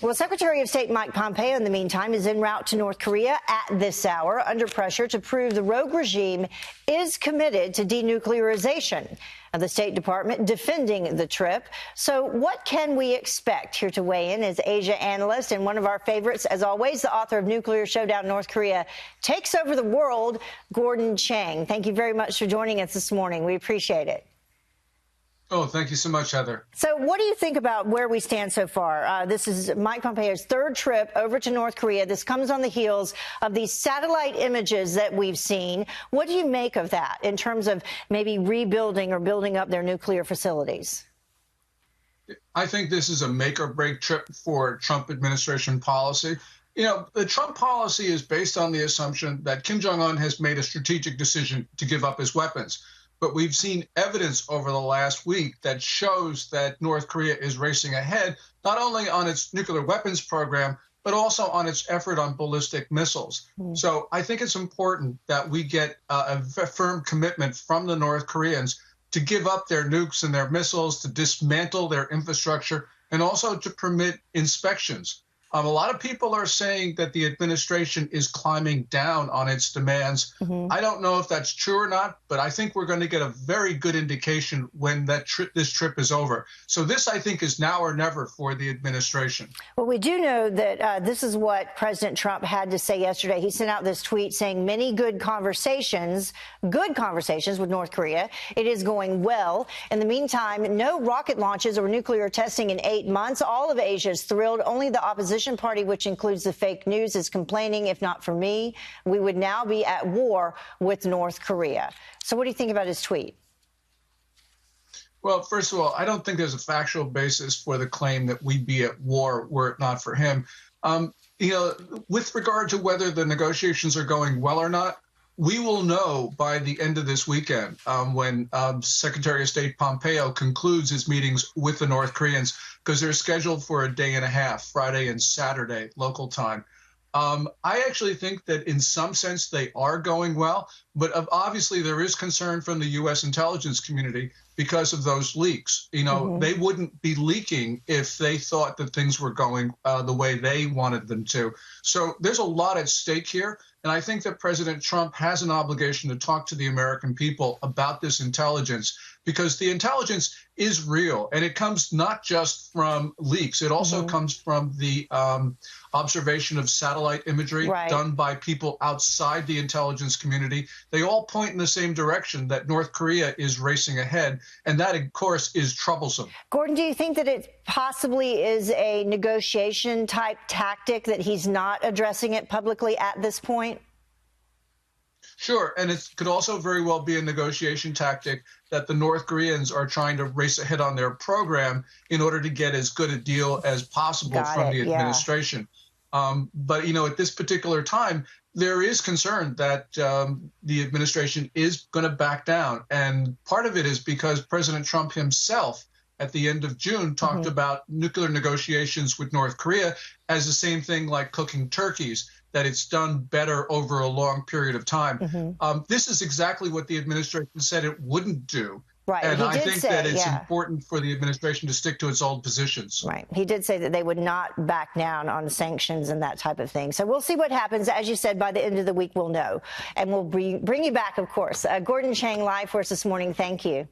Well, Secretary of State Mike Pompeo, in the meantime, is en route to North Korea at this hour, under pressure to prove the rogue regime is committed to denuclearization. The State Department defending the trip. So what can we expect? Here to weigh in is Asia analyst and one of our favorites, as always, the author of Nuclear Showdown: North Korea Takes Over the World, Gordan Chang. Thank you very much for joining us this morning. We appreciate it. Oh, thank you so much, Heather. So what do you think about where we stand so far? This is Mike Pompeo's third trip over to North Korea. This comes on the heels of these satellite images that we've seen. What do you make of that in terms of maybe rebuilding or building up their nuclear facilities? I think this is a make or break trip for Trump administration policy. You know, the Trump policy is based on the assumption that Kim Jong-un has made a strategic decision to give up his weapons. But we've seen evidence over the last week that shows that North Korea is racing ahead, not only on its nuclear weapons program, but also on its effort on ballistic missiles. So I think it's important that we get a firm commitment from the North Koreans to give up their nukes and their missiles, to dismantle their infrastructure, and also to permit inspections. A lot of people are saying that the administration is climbing down on its demands. I don't know if that's true or not, but I think we're going to get a very good indication when this trip is over. So this, I think, is now or never for the administration. Well, we do know that this is what President Trump had to say yesterday. He sent out this tweet saying many good conversations with North Korea. It is going well. In the meantime, no rocket launches or nuclear testing in 8 months. All of Asia is thrilled. Only the opposition party, which includes the fake news, is complaining. If not for me, we would now be at war with North Korea. So what do you think about his tweet? Well, first of all, I don't think there's a factual basis for the claim that we'd be at war were it not for him. You know, with regard to whether the negotiations are going well or not, we will know by the end of this weekend when Secretary of State Pompeo concludes his meetings with the North Koreans, because they're scheduled for a day and a half, Friday and Saturday, local time. I actually think that in some sense they are going well, but obviously there is concern from the U.S. intelligence community because of those leaks. You know, they wouldn't be leaking if they thought that things were going the way they wanted them to. So there's a lot at stake here. And I think that President Trump has an obligation to talk to the American people about this intelligence, because the intelligence is real, and it comes not just from leaks. It also comes from the observation of satellite imagery done by people outside the intelligence community. They all point in the same direction, that North Korea is racing ahead, and that, of course, is troublesome. Gordan, do you think that it possibly is a negotiation type tactic, that he's not addressing it publicly at this point? Sure, and it could also very well be a negotiation tactic that the North Koreans are trying to race ahead on their program in order to get as good a deal as possible from the administration. But, you know, at this particular time, there is concern that the administration is going to back down. And part of it is because President Trump himself, at the end of June, talked about nuclear negotiations with North Korea as the same thing like cooking turkeys, that it's done better over a long period of time. This is exactly what the administration said it wouldn't do. Right. And I think that it's important for the administration to stick to its old positions. Right. He did say that they would not back down on sanctions and that type of thing. So we'll see what happens. As you said, by the end of the week, we'll know. And we'll bring you back, of course. Gordan Chang live for us this morning. Thank you.